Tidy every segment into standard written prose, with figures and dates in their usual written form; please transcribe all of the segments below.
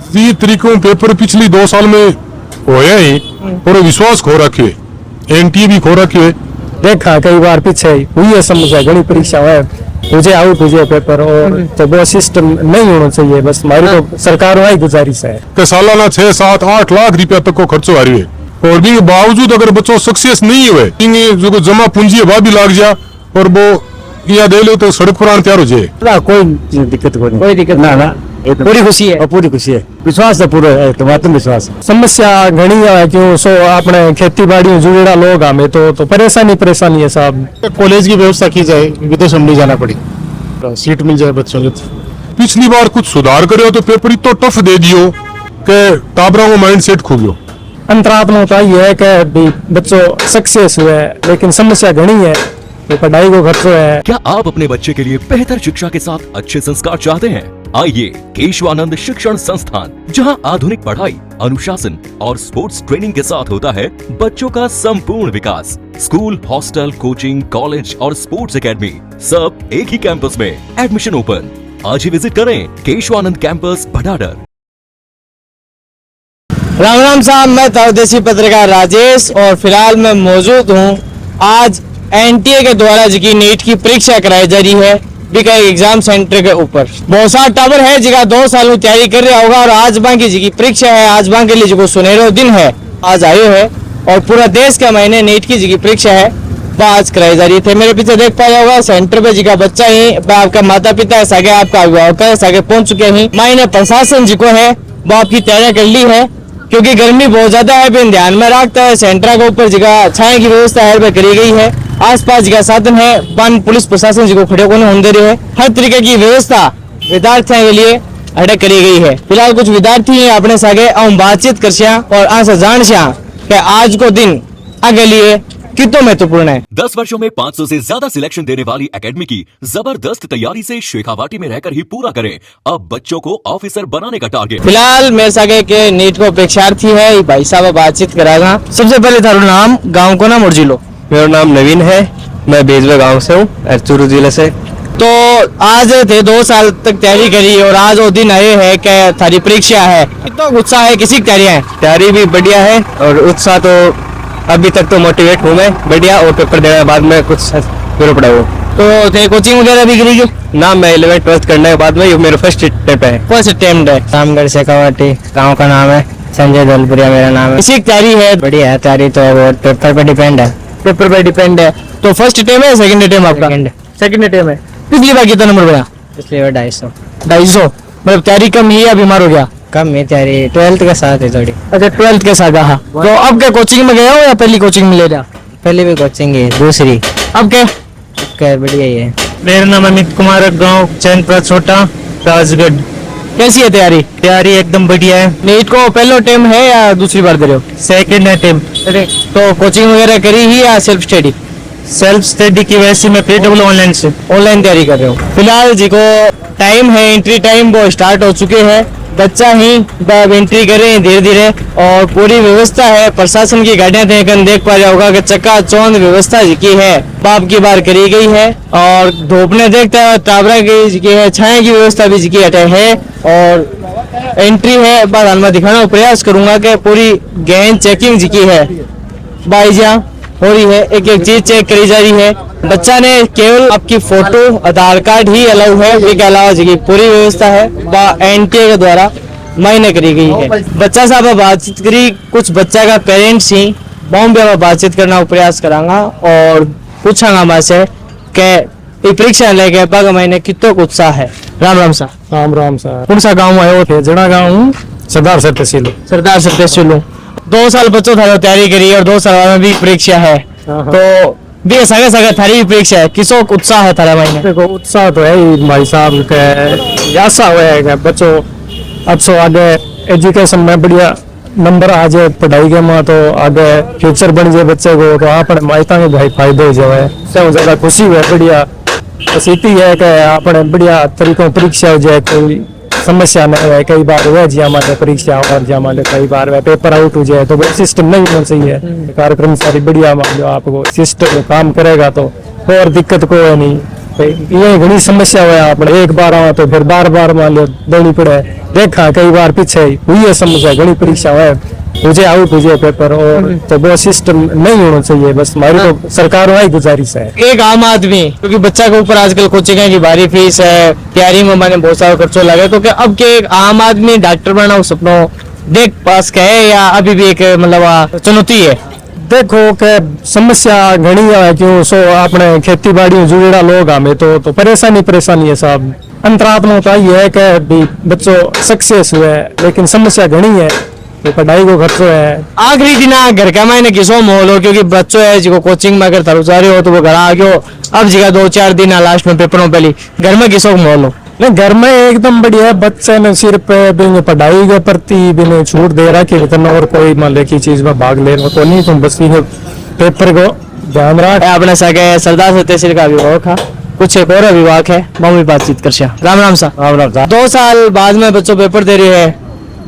ती तरीकों पेपर पिछली 2 साल में होया ही और विश्वास खो रखे, एनटीए भी खो रखे। देखा कई बार पीछे हुई है समस्या, घनी परीक्षा है तुझे आउट हुए पेपर, और तो वो सिस्टम नहीं होना चाहिए। बस हमारी तो सरकार वही गुजारिश है कि सालाना 6, 7, 8 लाख रुपया तक को खर्चो आ रही है, और भी बावजूद अगर बच्चों सक्सेस नहीं हुए, जो जमा पूंजी है वह भी लाग जा और वो या दे लो तो सड़क पर तैयार हो जाए। कोई दिक्कत कोई दिक्कत ना पूरी खुशी है, पूरी खुशी है, विश्वास है पूरा है, तो बात विश्वास है। समस्या घनी है क्यों सो अपने खेती बाड़ी जुड़ेड़ा लोग हमें तो परेशानी है साहब। कॉलेज की व्यवस्था की जाए, विदेश में नहीं जाना पड़ी, सीट मिल जाए बच्चों को। पिछली बार कुछ सुधार करे तो पेपर इतो टफ दे दियो कि टाबरा को माइंड सेट खो गयो। अंतरात्मा तो ये है कि बच्चों सक्सेस हुए, लेकिन समस्या घनी है, तो पढ़ाई को खर्चो है। क्या आप अपने बच्चे के लिए बेहतर शिक्षा के साथ अच्छे संस्कार चाहते हैं? आइए केशवानंद शिक्षण संस्थान, जहां आधुनिक पढ़ाई, अनुशासन और स्पोर्ट्स ट्रेनिंग के साथ होता है बच्चों का संपूर्ण विकास। स्कूल, हॉस्टल, कोचिंग, कॉलेज और स्पोर्ट्स एकेडमी सब एक ही कैंपस में। Admission open. आज ही विजिट करें केशवानंद कैंपस भटाडर। राम राम साहब, मैं तवदेशी पत्रकार राजेश और फिलहाल मैं मौजूद हूँ आज एनटीए के द्वारा जी नीट की परीक्षा कराई जा रही है बीका एग्जाम सेंटर के ऊपर। बहुत सारा टावर है जिसका 2 साल में तैयारी कर रहा होगा, और आज बाकी जी की परीक्षा है, आज बाकी लिए जो सुनहरा दिन है आज आयो है, और पूरा देश के महीने नीट की जी परीक्षा है वह आज कराई जा रही थी। मेरे पीछे देख पाया होगा सेंटर पे जी का बच्चा ही, आपका माता पिता है, सगे आपका अभिभावक है, सगे पहुंच चुके हैं। मायने प्रशासन जी को है वो आपकी तैयारी कर ली है, क्योंकि गर्मी बहुत ज्यादा है, बिन ध्यान में रखता है सेंटर के ऊपर जगह छाया की व्यवस्था है करी गई है। आसपास जगह साधन है, वन पुलिस प्रशासन जी को खड़े होने दे रहे है, हर तरीके की व्यवस्था विद्यार्थियों के लिए अटक करी गई है। फिलहाल कुछ विद्यार्थी अपने सागे हम बातचीत कर सिया और आंसर जान सिया कि आज को दिन आगे लिए कितना महत्वपूर्ण है। 10 वर्षों में 500 से ज्यादा सिलेक्शन देने वाली एकेडमी की जबरदस्त तैयारी से शेखावाटी में रहकर ही पूरा करें अब बच्चों को ऑफिसर बनाने का टारगेट। फिलहाल मेरे सागे के नीट को परीक्षार्थी है भाई साहब, बातचीत करागा। सबसे पहले थारो नाम, गाँव को नाम और जिलो। मेरा नाम नवीन है, मैं बेजवा गांव से हूँ, चूरू जिले से। तो आज थे 2 साल तक तैयारी करी और आज वो दिन आए है कि थारी परीक्षा है, कितना उत्साह है, किसी की तैयारियां है? तैयारी भी बढ़िया है और उत्साह तो अभी तक तो मोटिवेट हूँ मैं बढ़िया, और पेपर देने के बाद में कुछ मेरे पड़ा हूँ। तो थे कोचिंग वगैरह भी करी? ना, मैं 11th 12th करने के बाद में ये मेरा फर्स्ट अटेम्प्ट है। फर्स्ट अटेम्प्ट है। रामगढ़ शेखावाटी, गांव का नाम है संजय दलपुरिया मेरा नाम है। किसी की तैयारी है? बढ़िया है तैयारी तो, वो पेपर पे डिपेंड है। पेपर पे डिपेंड है। तो फर्स्ट अटेम्प्ट है, सेकंड अटेम्प्ट आपका? सेकंड अटेम्प्ट है। पिछली बार कितना नंबर बना? पिछली बार 250। 250 मतलब तैयारी कम ही या बीमार हो गया? कम है तैयारी, 12th के साथ है थोड़ी। अच्छा 12th के साथ। हाँ, तो अब क्या कोचिंग में गए हो या पहली कोचिंग में ले रहा? पहले भी कोचिंग है, दूसरी। अब क्या? बढ़िया ही है। मेरा नाम अमित कुमार, गाँव चैनपुरा छोटा, राजगढ़। कैसी है तैयारी? तैयारी एकदम बढ़िया है। नीट को पहला अटेम्प्ट है या दूसरी बार दे रहे हो? Second attempt. तो कोचिंग वगैरह करी ही या सेल्फ स्टडी? सेल्फ स्टडी की वजह से मैं प्रीडब्ल्यू ऑनलाइन से ऑनलाइन तैयारी कर रहे हो। फिलहाल जी को टाइम है, एंट्री टाइम वो स्टार्ट हो चुके हैं, बच्चा ही एंट्री कर रहे हैं धीरे धीरे, और पूरी व्यवस्था है। प्रशासन की गाड़ियां देख पा रहा होगा कि चकाचौंध व्यवस्था जी है बाप की बार करी गई है, और धूपने देखता है टाबरा की है, छाया की व्यवस्था भी जी हटे है, और एंट्री है बाद में दिखाने का प्रयास करूंगा कि पूरी गहन चेकिंग जी है बाईजा हो रही है, एक एक चीज चेक करी जा रही है। बच्चा ने केवल आपकी फोटो, आधार कार्ड ही अलाउ है, इसके अलावा जी पूरी व्यवस्था है एनटीए के द्वारा मायने करी गई है। बच्चा साहब बातचीत करी, कुछ बच्चा का पेरेंट्स ही बॉम्बे में बातचीत करने का प्रयास करांगा और पूछांगा मैं से कि परीक्षा लेके बाग महीने कितना उत्साह है। राम राम साहब। राम राम साहब। कौन सा गाँव है? वो जड़ा गाँव हूँ, सरदार सर तहसील। सरदार सर तहसील। 2 साल बच्चों था तैयारी करी और 2 साल में भी परीक्षा है, तो भी सगे थारी भी परीक्षा है, किसो उत्साह है थारा महीने? देखो उत्साह तो है ही भाई साहब के, आशा हुआ है बच्चों अच्छो आगे एजुकेशन में बढ़िया नंबर आ जाए पढ़ाई के में, तो आगे फ्यूचर बन जाए बच्चे को, तो अपने मायता में भाई फायदे हो जाए, सबसे ज्यादा खुशी है। बढ़िया बस इतनी है कि अपने बढ़िया तरीकों परीक्षा हो जाए, कोई समस्या नहीं है। कई बार हुआ जी हमारे परीक्षा और जी हमारे कई बार पेपर आउट हो जाए, तो सिस्टम नहीं होना चाहिए। कार्यक्रम सारी बढ़िया मान लो आपको सिस्टम काम करेगा तो और दिक्कत कोई नहीं। ये घनी समस्या हुआ आपने एक बार आवा तो फिर बार बार मान लो देनी पड़े। देखा कई बार पीछे हुई है समस्या, घनी परीक्षा है तुझे आउट तुझे पेपर, और तो वो सिस्टम नहीं होना चाहिए। बस हमारी तो सरकार वही गुजारिश है। एक आम आदमी, क्योंकि बच्चा के ऊपर आजकल कोचिंग की भारी फीस है, तैयारी में मैंने बहुत सारा खर्चो लगे, तो क्या अब के एक आम आदमी डॉक्टर बनना हो सपनों देख पास का है या अभी भी एक मतलब चुनौती है? देखो के समस्या घनी है क्यों सो अपने खेती बाड़ी जुड़ेड़ा लोग हमें तो परेशानी है साहब। अंतरात्मा तो ये है कि भी बच्चों सक्सेस हुए, लेकिन समस्या घनी है, तो पढ़ाई को खर्चो है। आखिरी दिन घर का मैंने किसो माहौल हो, क्योंकि बच्चों है जो कोचिंग में अगर थारू जा रहे हो तो वो घर आ गए हो, अब जगह 2-4 दिन लास्ट में पेपरों पहली घर में किसो माहौल हो? नहीं घर में एकदम बढ़िया है, बच्चे ने सिर्फ पढ़ाई के प्रति भी छूट दे रहा कि और कोई मान ले की चीज में भाग ले रहा तो नहीं, तुम बस ये पेपर को ध्यान रख। अपने सगे सरदार से तहसील का अभिभावक है, कुछ एक और अभिभावक है, मम्मी बातचीत कर राम राम सा। 2 साल बाद में बच्चों पेपर दे रहे हैं,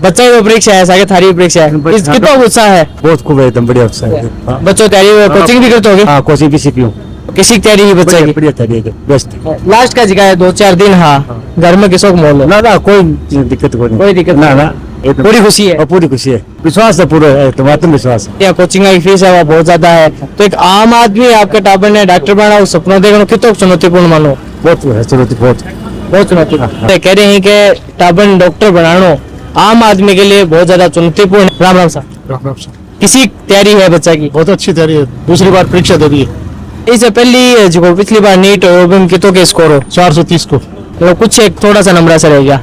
बच्चा की परीक्षा है सागे थारी परीक्षा है, कितना उत्साह है? बहुत खूब है, एकदम बढ़िया उत्साह है। बच्चों तैयारी कोचिंग भी करते होगे? हाँ, कोचिंग भी सीखी हूँ। किसी की तैयारी है बच्चे की? बढ़िया तैयारी है, बेस्ट। लास्ट का जगह है 2-4 दिन। हाँ, घर में किसो माहौल हो? ना कोई दिक्कत कोई नहीं। कोई दिक्कत ना नहीं। पूरी खुशी है? और पूरी खुशी है, विश्वास है पूरा है, तुम्हारा विश्वास है। या कोचिंग की फीस है वो बहुत ज्यादा है, तो एक आम आदमी आपके टाबर ने डॉक्टर बना हो सपना देखना कितना चुनौतीपूर्ण मानो? बहुत है चुनौती, बहुत चुनौती। कह रहे हैं कि टाबर डॉक्टर बनाना आम आदमी के लिए बहुत ज्यादा चुनौतीपूर्ण। राम राम साहब, किसी तैयारी है बच्चा की? बहुत अच्छी तैयारी है, दूसरी बार परीक्षा दे रही है। इससे पहली जो पिछली बार नीट हो कितों के स्कोर हो? 430 को। तो कुछ एक थोड़ा सा नंबर से रह गया।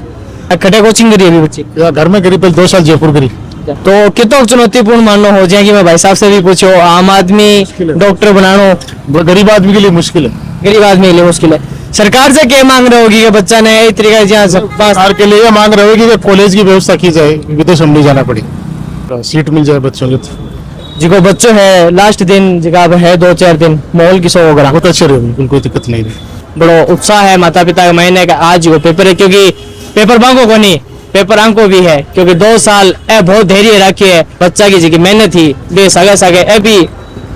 खटे कोचिंग करी अभी बच्ची? घर में करी, पहले 2 साल जयपुर करी। तो कितना चुनौतीपूर्ण मानना हो जाए कि मैं भाई साहब से भी पूछो, आम आदमी डॉक्टर बनाना गरीब आदमी के लिए मुश्किल है, गरीब आदमी के लिए मुश्किल है। सरकार से क्या मांग रहे होगी कि बच्चा ने इस तरीके से सरकार के लिए मांग रहे होगी कि कॉलेज की व्यवस्था की जाए, विदेश में नहीं जाना पड़े, सीट मिल जाए बच्चों को। जिको बच्चों है लास्ट दिन जगह है 2-4 दिन माहौल किसो होगा? बहुत अच्छे रहे, बिल्कुल कोई दिक्कत नहीं रही। बड़ो उत्साह है माता पिता का महीने का आज वो पेपर है, क्योंकि पेपर बांको को नहीं पेपर अंको भी है, क्योंकि 2 साल बहुत धैर्य रखी है बच्चा की जी मेहनत थी बे सगे अभी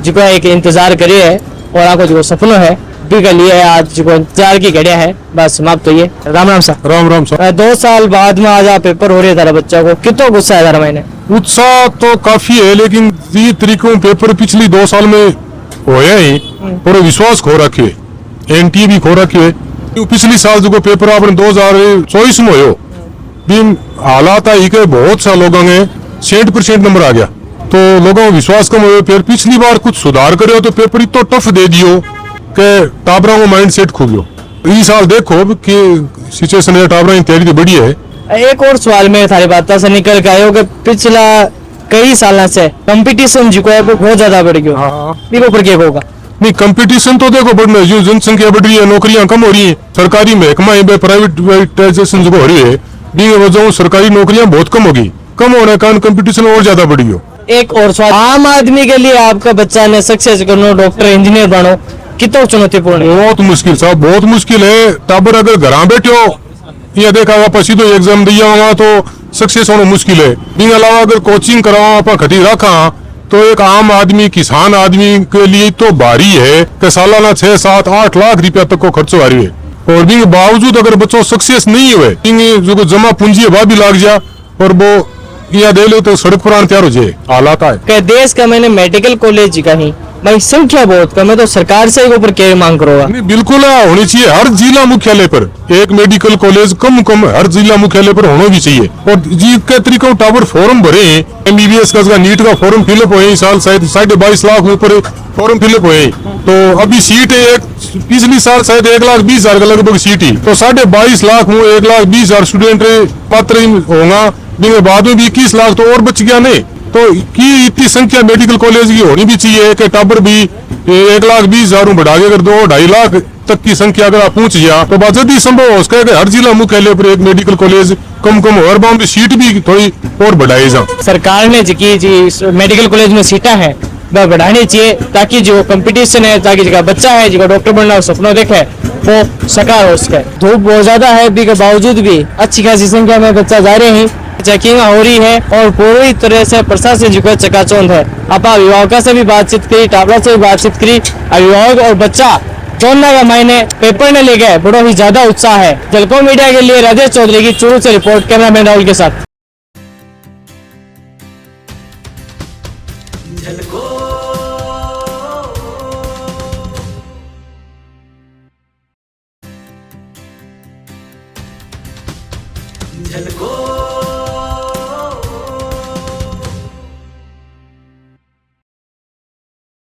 जिको एक इंतजार करे है, और आपको जो सपनों है भी के लिए आज जो इंतजार की घड़िया है बस समाप्त हुई है। राम राम सा। राम राम सर। 2 साल बाद में आज पेपर हो रहे तारा बच्चा को कितना गुस्सा है तारा? मैंने उत्साह तो काफी है, लेकिन ये तरीकों पेपर पिछली 2 साल में होया ही पूरा विश्वास खो रखे, एनटीए भी खो रखे। पिछली साल जो पेपर आपने 2024 में हो भी हालात आई के बहुत सा लोगों ने 60% नंबर आ गया, तो लोगों को विश्वास कम हो। फिर पिछली बार कुछ सुधार करे तो पेपर इतना टफ दे दियो कि टाबरा को माइंड सेट खो गयो। इस साल देखो कि सिचुएशन है, टाबरा की तैयारी तो बढ़िया है। एक और सवाल में थारी बात से निकल के आयो कि पिछला कई साल से कंपटीशन जो है वो बहुत ज्यादा बढ़ गया। देखो पर क्या होगा? नहीं, कंपटीशन तो देखो बढ़ना, जो जनसंख्या बढ़ रही है, नौकरियां कम हो रही है, सरकारी महकमा है, प्राइवेटाइजेशन जो हो रही है, वजह सरकारी नौकरियां बहुत कम होगी, कम होने के कारण कंपटीशन और ज्यादा बढ़ी हो। एक और सवाल, आम आदमी के लिए आपका बच्चा ने सक्सेस करना, डॉक्टर इंजीनियर बनो, कितना चुनौतीपूर्ण है? बहुत मुश्किल साहब, बहुत मुश्किल है। टाबर अगर घर बैठे हो या देखा आप सीधो एग्जाम दिया होगा तो सक्सेस होना मुश्किल है। इन अलावा अगर कोचिंग करावा आप खटी रखा तो एक आम आदमी किसान आदमी के लिए तो भारी है कि सालाना 6, 7, 8 लाख रुपया तक को खर्चो आ रही है, और भी बावजूद अगर बच्चों सक्सेस नहीं हुए, जो जमा पूंजी वह भी लाग जा और वो या दे लो तो सड़क पर तैयार हो जाए, हालात है। देश का मैंने मेडिकल कॉलेज का ही भाई संख्या बहुत कम है, तो सरकार से ऊपर क्या मांग करोगा? नहीं, बिल्कुल होनी चाहिए हर जिला मुख्यालय पर एक मेडिकल कॉलेज, कम हर जिला मुख्यालय पर होना भी चाहिए। और जी के तरीके टावर फॉर्म भरे, MBBS का नीट का फॉर्म फिलअप हुए इस साल, शायद 22.5 लाख ऊपर फॉर्म फिलअप हुए, तो अभी सीट है पिछली साल शायद 1,20,000 का लगभग सीट ही, तो 22.5 लाख में 1,20,000 स्टूडेंट पात्र होगा, बाद में भी 21 लाख तो और बच गया नहीं, तो की इतनी संख्या मेडिकल कॉलेज की होनी भी चाहिए कि टाबर भी 1,20,000 बढ़ा के अगर 2-2.5 लाख तक की संख्या अगर आप पहुंच गया तो बात जल्दी संभव हो सके हर जिला मुख्यालय पर एक मेडिकल कॉलेज कम हो, और बाम सीट भी थोड़ी और बढ़ाई जा। सरकार ने जी मेडिकल कॉलेज में सीटा है वह बढ़ानी चाहिए, ताकि जो कंपटीशन है, ताकि जो बच्चा है जो डॉक्टर बनना सपना देखे वो साकार हो सके। धूप बहुत ज्यादा है भी के बावजूद भी अच्छी खासी संख्या में बच्चा जा रहे हैं, चेकिंग हो रही है और पूरी तरह से प्रशासन जो है चकाचौंध है। आप अभिभावकों से भी बातचीत करी, टाबरा से भी बातचीत करी, अभिभावक और बच्चा दौड़ने का मायने पेपर ने लेके बड़ा ही ज्यादा उत्साह है। जलको मीडिया के लिए राजेश चौधरी की चूरू से रिपोर्ट, कैमरामैन राहुल के साथ। झलको